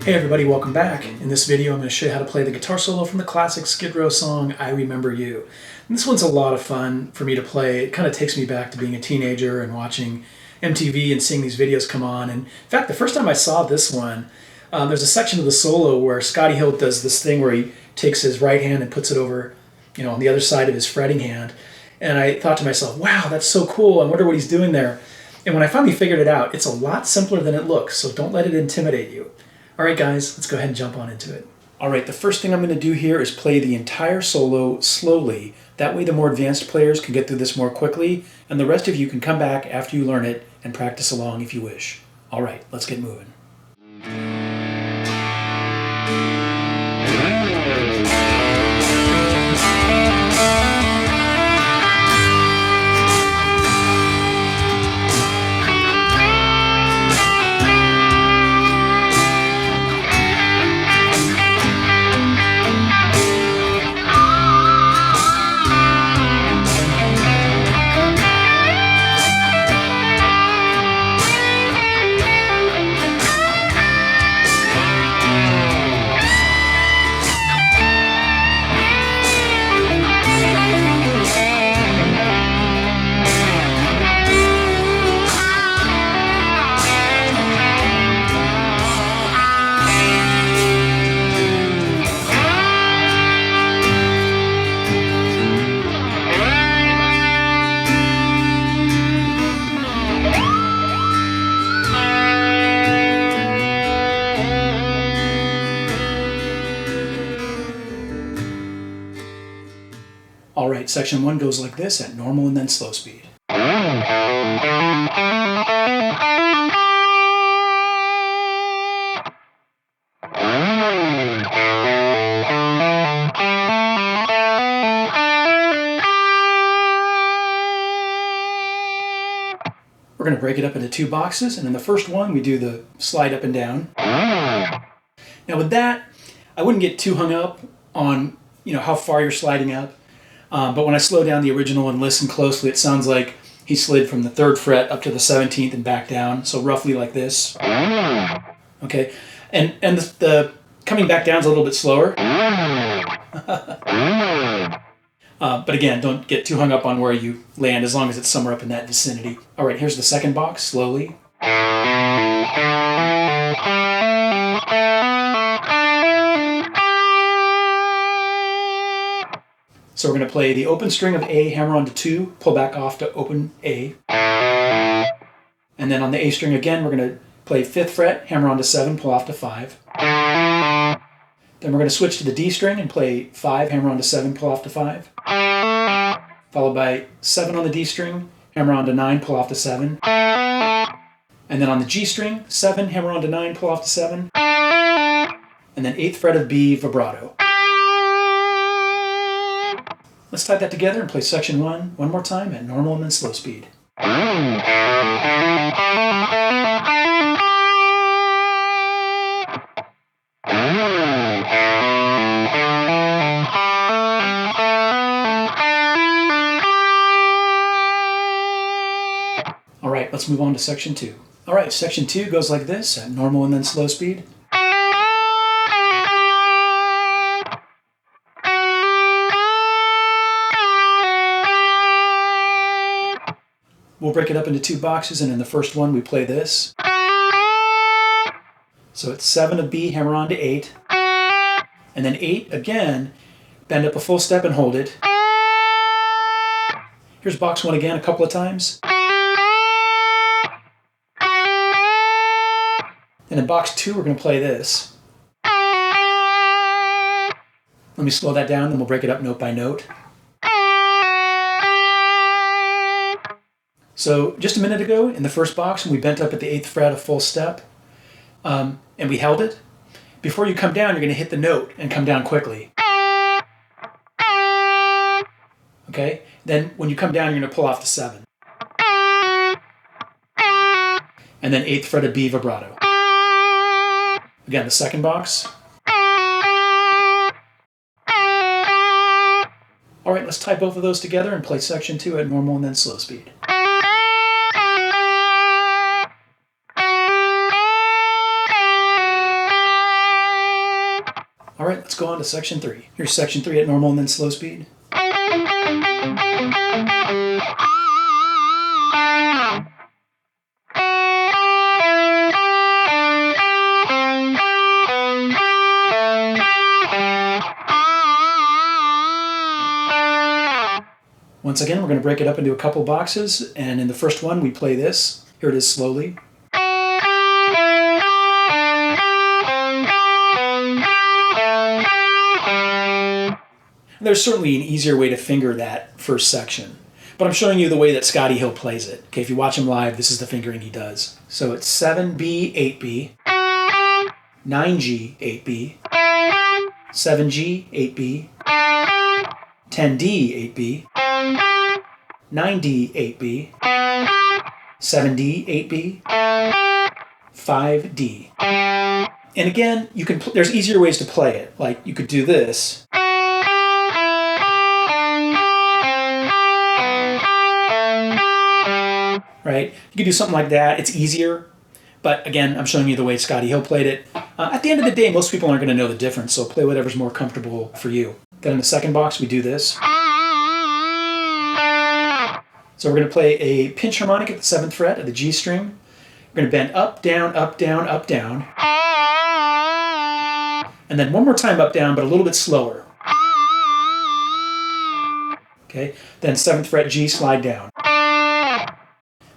Hey everybody, welcome back. In this video I'm going to show you how to play the guitar solo from the classic Skid Row song, I Remember You. And this one's a lot of fun for me to play. It kind of takes me back to being a teenager and watching MTV and seeing these videos come on. And in fact, the first time I saw this one, there's a section of the solo where Scotty Hill does this thing where he takes his right hand and puts it over, on the other side of his fretting hand. And I thought to myself, wow, that's so cool. I wonder what he's doing there. And when I finally figured it out, it's a lot simpler than it looks, so don't let it intimidate you. All right, guys, let's go ahead and jump on into it. All right, the first thing I'm going to do here is play the entire solo slowly. That way the more advanced players can get through this more quickly, and the rest of you can come back after you learn it and practice along if you wish. All right, let's get moving. All right, section 1 goes like this at normal and then slow speed. We're going to break it up into two boxes, and in the first one we do the slide up and down. Now with that, I wouldn't get too hung up on how far you're sliding up. But when I slow down the original and listen closely, it sounds like he slid from the 3rd fret up to the 17th and back down, so roughly like this. Okay, and the coming back down is a little bit slower. But again, don't get too hung up on where you land as long as it's somewhere up in that vicinity. All right, here's the second box, slowly. So we're going to play the open string of A, hammer onto 2, pull back off to open A. And then on the A string again, we're going to play 5th fret, hammer onto 7, pull off to 5. Then we're going to switch to the D string and play 5, hammer onto 7, pull off to 5. Followed by 7 on the D string, hammer onto 9, pull off to 7. And then on the G string, 7, hammer onto 9, pull off to 7. And then 8th fret of B, vibrato. Let's type that together and play section 1 one more time at normal and then slow speed. All right, let's move on to section 2. All right, section 2 goes like this at normal and then slow speed. We'll break it up into two boxes, and in the first one we play this. So it's 7 of B, hammer on to 8. And then 8 again, bend up a full step and hold it. Here's box 1 again a couple of times. And in box 2 we're going to play this. Let me slow that down, then we'll break it up note by note. So just a minute ago, in the first box, when we bent up at the 8th fret a full step, and we held it, before you come down, you're going to hit the note and come down quickly. Okay? Then when you come down, you're going to pull off to 7. And then 8th fret of B, vibrato. Again, the second box. All right, let's tie both of those together and play section 2 at normal and then slow speed. All right, let's go on to section 3. Here's section 3 at normal and then slow speed. Once again, we're going to break it up into a couple boxes, and in the first one we play this. Here it is slowly. There's certainly an easier way to finger that first section, but I'm showing you the way that Scotty Hill plays it. Okay, if you watch him live, this is the fingering he does. So it's 7B, 8B, 9G, 8B, 7G, 8B, 10D, 8B, 9D, 8B, 7D, 8B, 5D. And again, you can there's easier ways to play it. Like you could do this. Right? You could do something like that. It's easier. But again, I'm showing you the way Scotty Hill played it. At the end of the day, most people aren't going to know the difference, so play whatever's more comfortable for you. Then in the second box, we do this. So we're going to play a pinch harmonic at the 7th fret of the G string. We're going to bend up, down, up, down, up, down. And then one more time up, down, but a little bit slower. Okay, then 7th fret G, slide down.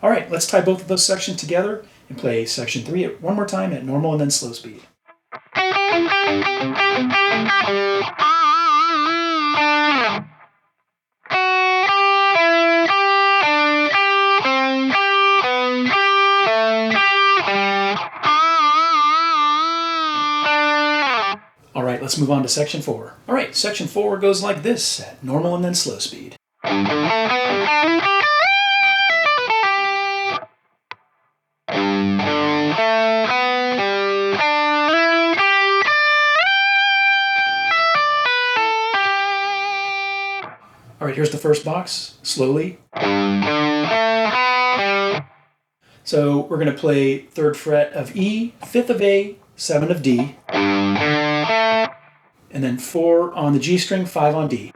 All right, let's tie both of those sections together and play section 3 one more time at normal and then slow speed. All right, let's move on to section 4. All right, section 4 goes like this at normal and then slow speed. All right, here's the first box, slowly. So we're going to play 3rd fret of E, 5th of A, 7 of D, and then 4 on the G string, 5 on D.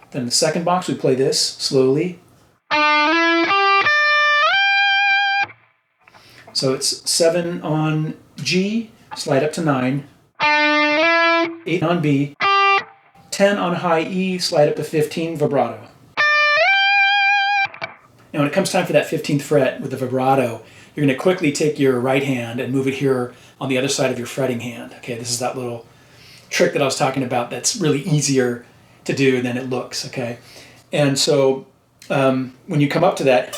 Then in the second box, we play this, slowly. So it's 7 on G, slide up to 9. 8 on B, 10 on high E, slide up to 15, vibrato. Now when it comes time for that 15th fret with the vibrato, you're going to quickly take your right hand and move it here on the other side of your fretting hand. Okay, this is that little trick that I was talking about that's really easier to do than it looks, okay? And so when you come up to that,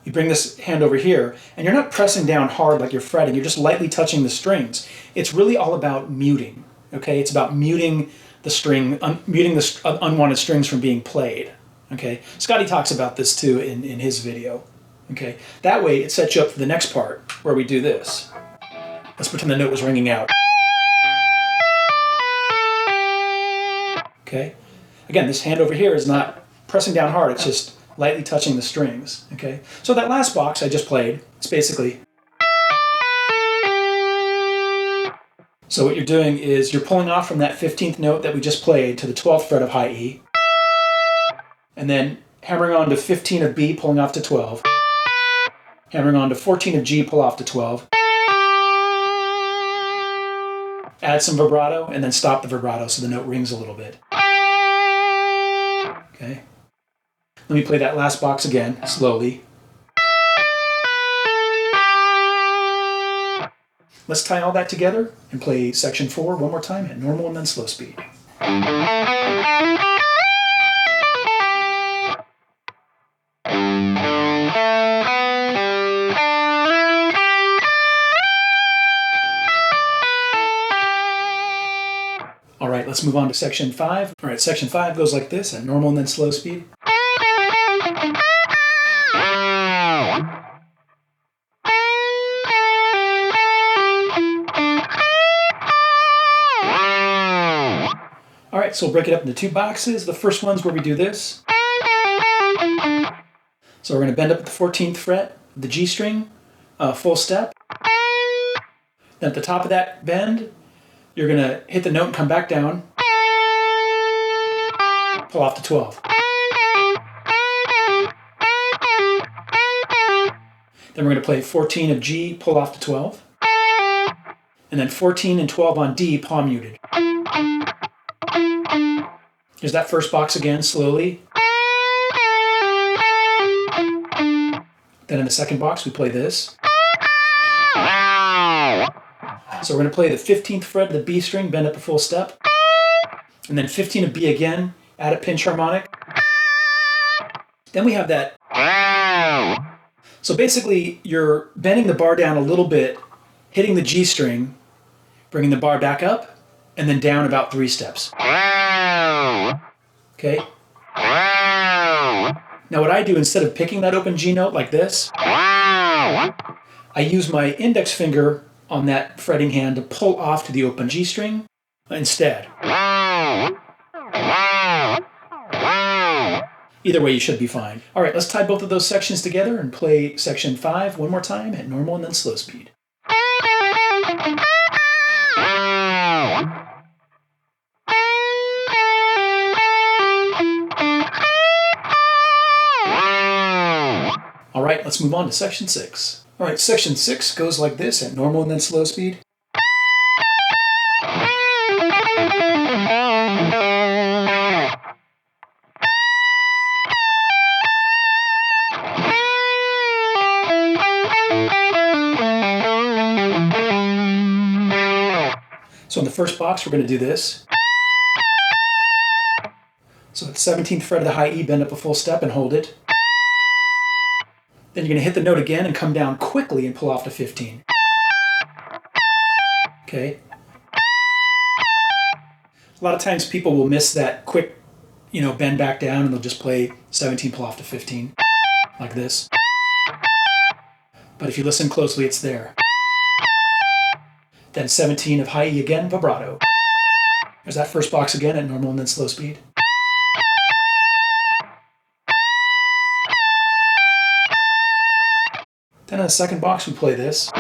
you bring this hand over here, and you're not pressing down hard like you're fretting, you're just lightly touching the strings. It's really all about muting, okay? It's about muting the string, muting the unwanted strings from being played, okay? Scotty talks about this too in his video, okay? That way it sets you up for the next part, where we do this. Let's pretend the note was ringing out. Okay? Again, this hand over here is not pressing down hard, it's just lightly touching the strings, okay? So that last box I just played, it's basically... So what you're doing is you're pulling off from that 15th note that we just played to the 12th fret of high E, and then hammering on to 15 of B, pulling off to 12, hammering on to 14 of G, pull off to 12, add some vibrato, and then stop the vibrato so the note rings a little bit. Okay? Let me play that last box again, slowly. Let's tie all that together and play section 4 one more time at normal and then slow speed. All right, let's move on to section 5. All right, section 5 goes like this at normal and then slow speed. All right, so we'll break it up into 2 boxes. The first one's where we do this. So we're going to bend up at the 14th fret, the G string, full step. Then at the top of that bend, you're going to hit the note and come back down, pull off to 12. Then we're going to play 14 of G, pull off to 12. And then 14 and 12 on D, palm muted. Here's that first box again, slowly. Then in the second box, we play this. So we're going to play the 15th fret of the B string, bend up a full step. And then 15 of B again, add a pinch harmonic. Then we have that. So basically, you're bending the bar down a little bit, hitting the G string, bringing the bar back up, and then down about 3 steps. Okay? Now what I do, instead of picking that open G note like this, I use my index finger on that fretting hand to pull off to the open G string instead. Either way, you should be fine. All right, let's tie both of those sections together and play section 5 one more time at normal and then slow speed. All right, let's move on to section 6. All right, section 6 goes like this at normal and then slow speed. So in the first box, we're going to do this. So at the 17th fret of the high E, bend up a full step and hold it. Then you're going to hit the note again and come down quickly and pull off to 15. Okay? A lot of times people will miss that quick, bend back down, and they'll just play 17, pull off to 15, like this. But if you listen closely, it's there. Then 17 of high E again, vibrato. There's that first box again at normal and then slow speed. Then in the second box, we play this.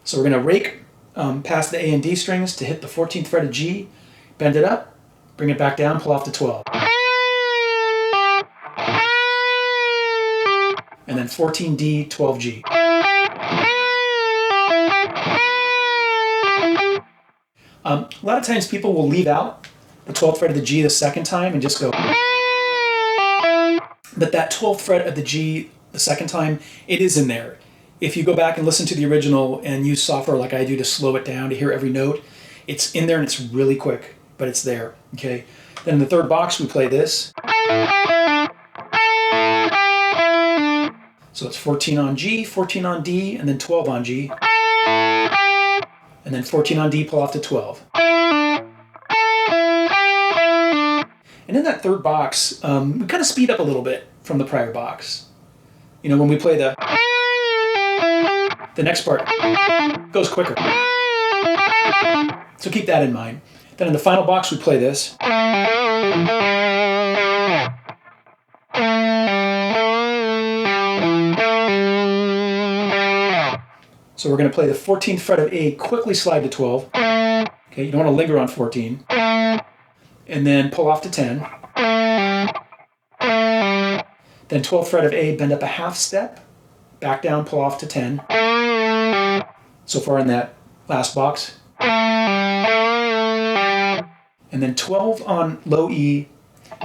So we're going to rake past the A and D strings to hit the 14th fret of G, bend it up, bring it back down, pull off to 12. And then 14D, 12G. A lot of times people will leave out the 12th fret of the G the second time and just go. But that 12th fret of the G the second time, it is in there. If you go back and listen to the original and use software like I do to slow it down to hear every note, it's in there and it's really quick, but it's there, okay? Then in the third box, we play this. So it's 14 on G, 14 on D, and then 12 on G. And then 14 on D, pull off to 12. And in that third box, we kind of speed up a little bit from the prior box. When we play the next part goes quicker. So keep that in mind. Then in the final box, we play this. So we're going to play the 14th fret of A, quickly slide to 12. Okay, you don't want to linger on 14. And then pull off to 10. Then 12th fret of A, bend up a half step, back down, pull off to 10. So far in that last box. And then 12 on low E,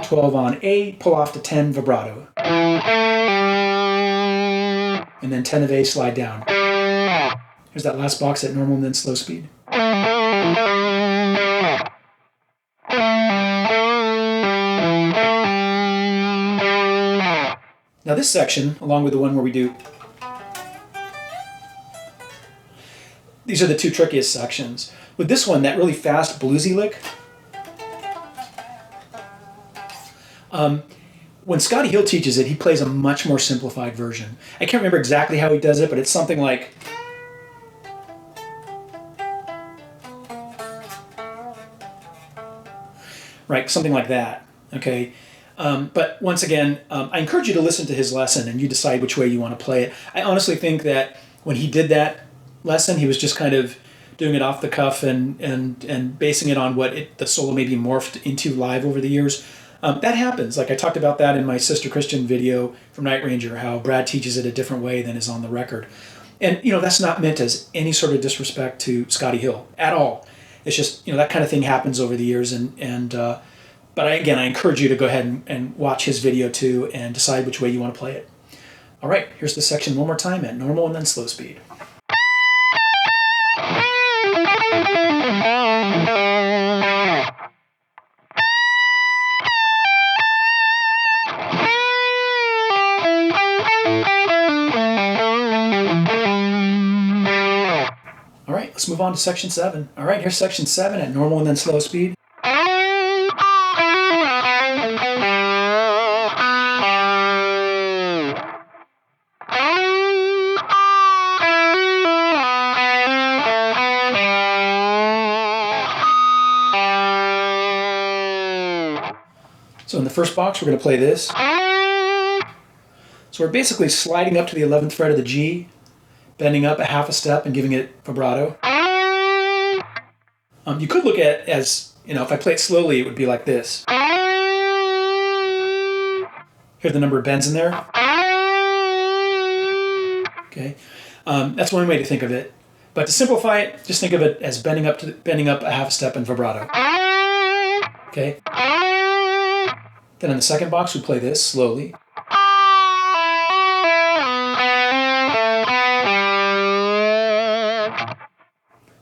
12 on A, pull off to 10, vibrato. And then 10 of A, slide down. Here's that last box at normal and then slow speed. Now this section, along with the one where we do, these are the two trickiest sections. With this one, that really fast bluesy lick, when Scotty Hill teaches it, he plays a much more simplified version. I can't remember exactly how he does it, but it's something like, right, something like that, okay? But once again, I encourage you to listen to his lesson and you decide which way you want to play it. I honestly think that when he did that lesson, he was just kind of doing it off the cuff and basing it on what the solo maybe morphed into live over the years. That happens. Like I talked about that in my Sister Christian video from Night Ranger, how Brad teaches it a different way than is on the record. And, that's not meant as any sort of disrespect to Scotty Hill at all. It's just, that kind of thing happens over the years. But I encourage you to go ahead and watch his video too and decide which way you want to play it. All right, here's the section one more time at normal and then slow speed. All right, let's move on to section 7. All right, here's section 7 at normal and then slow speed. So in the first box, we're going to play this. So we're basically sliding up to the 11th fret of the G, bending up a half a step and giving it vibrato. You could look at it as, if I play it slowly, it would be like this. Hear the number of bends in there? Okay, that's one way to think of it. But to simplify it, just think of it as bending up a half a step and vibrato. Okay. Then in the second box, we play this slowly.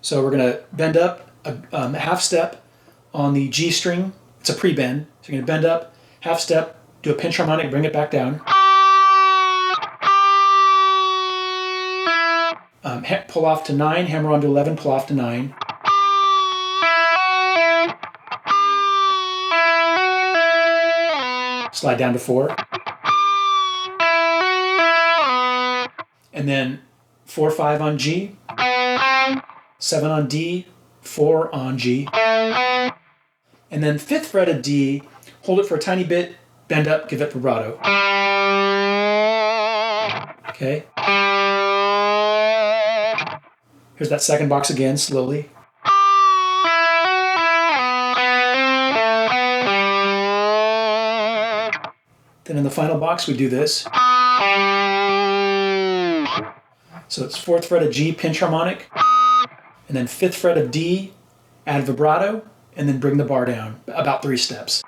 So we're going to bend up a half step on the G string. It's a pre-bend. So you're going to bend up, half step, do a pinch harmonic, bring it back down. Pull off to 9, hammer on to 11, pull off to 9. Slide down to 4. And then 4, 5 on G, 7 on D, 4 on G. And then 5th fret of D, hold it for a tiny bit, bend up, give it vibrato. Okay. Here's that second box again, slowly. Then in the final box, we do this. So it's 4th fret of G, pinch harmonic, and then 5th fret of D, add vibrato, and then bring the bar down about 3 steps.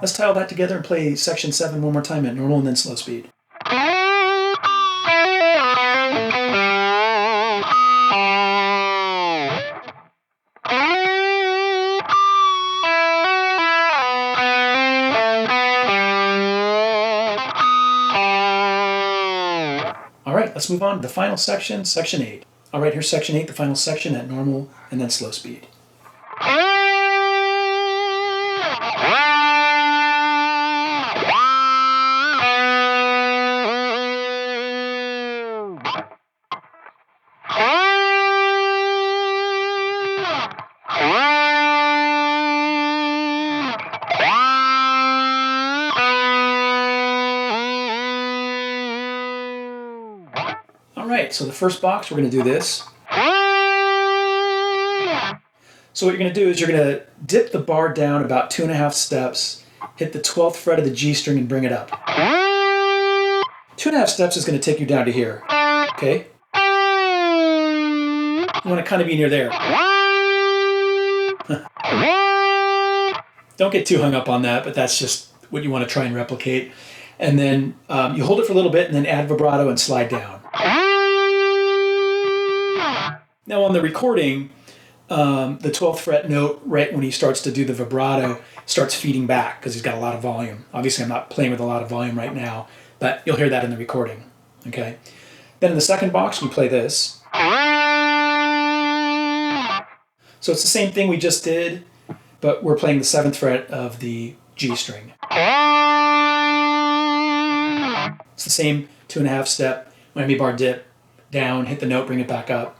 Let's tie all that together and play section 7 one more time at normal and then slow speed. All right, let's move on to the final section, section 8. All right, here's section 8, the final section at normal and then slow speed. All right, so the first box, we're going to do this. So what you're going to do is you're going to dip the bar down about 2.5 steps, hit the 12th fret of the G string and bring it up. 2.5 steps is going to take you down to here, okay? You want to kind of be near there. Don't get too hung up on that, but that's just what you want to try and replicate. And then you hold it for a little bit and then add vibrato and slide down. Now on the recording, the 12th fret note, right when he starts to do the vibrato, starts feeding back because he's got a lot of volume. Obviously I'm not playing with a lot of volume right now, but you'll hear that in the recording, okay? Then in the second box, we play this. So it's the same thing we just did, but we're playing the 7th fret of the G string. It's the same 2.5 step, whammy bar dip, down, hit the note, bring it back up.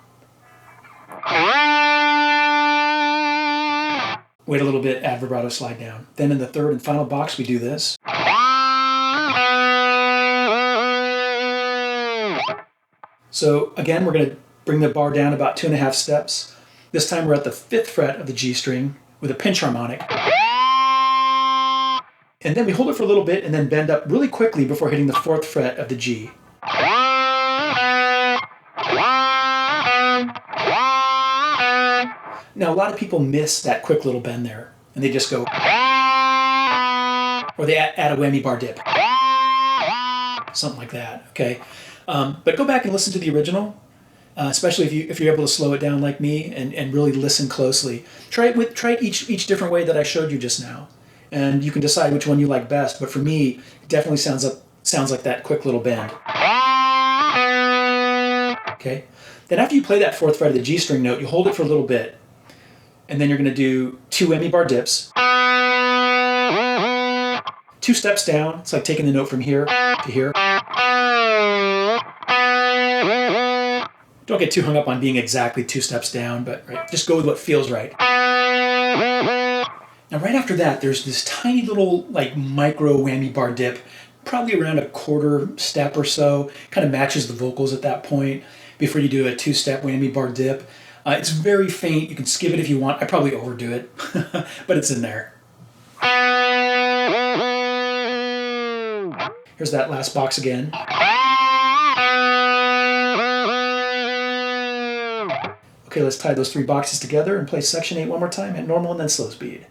Wait a little bit, add vibrato, slide down. Then in the third and final box, we do this. So again, we're going to bring the bar down about 2.5 steps. This time we're at the 5th fret of the G string with a pinch harmonic. And then we hold it for a little bit and then bend up really quickly before hitting the 4th fret of the G. Now, a lot of people miss that quick little bend there, and they just go, or they add a whammy bar dip. Something like that, okay? But go back and listen to the original, especially if you're able to slow it down like me and really listen closely. Try it each different way that I showed you just now, and you can decide which one you like best. But for me, it definitely sounds like that quick little bend. Okay? Then after you play that 4th fret of the G string note, you hold it for a little bit, and then you're going to do 2 whammy bar dips. 2 steps down. It's like taking the note from here to here. Don't get too hung up on being exactly 2 steps down, but right, just go with what feels right. Now right after that, there's this tiny little like micro whammy bar dip, probably around a 1/4 step or so. Kind of matches the vocals at that point before you do a 2-step whammy bar dip. It's very faint. You can skip it if you want. I probably overdo it, but it's in there. Here's that last box again. Okay, let's tie those 3 boxes together and play section 8 one more time at normal and then slow speed.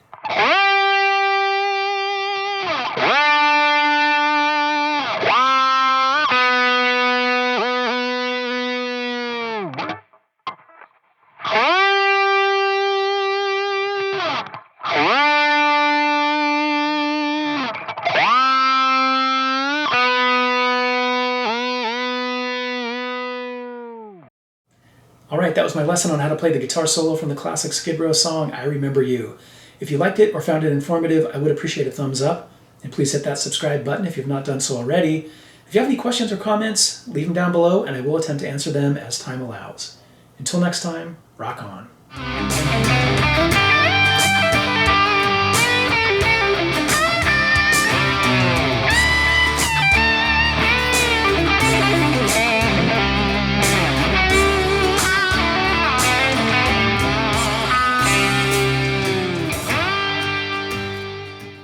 Alright, that was my lesson on how to play the guitar solo from the classic Skid Row song, I Remember You. If you liked it or found it informative, I would appreciate a thumbs up. And please hit that subscribe button if you've not done so already. If you have any questions or comments, leave them down below and I will attempt to answer them as time allows. Until next time, rock on.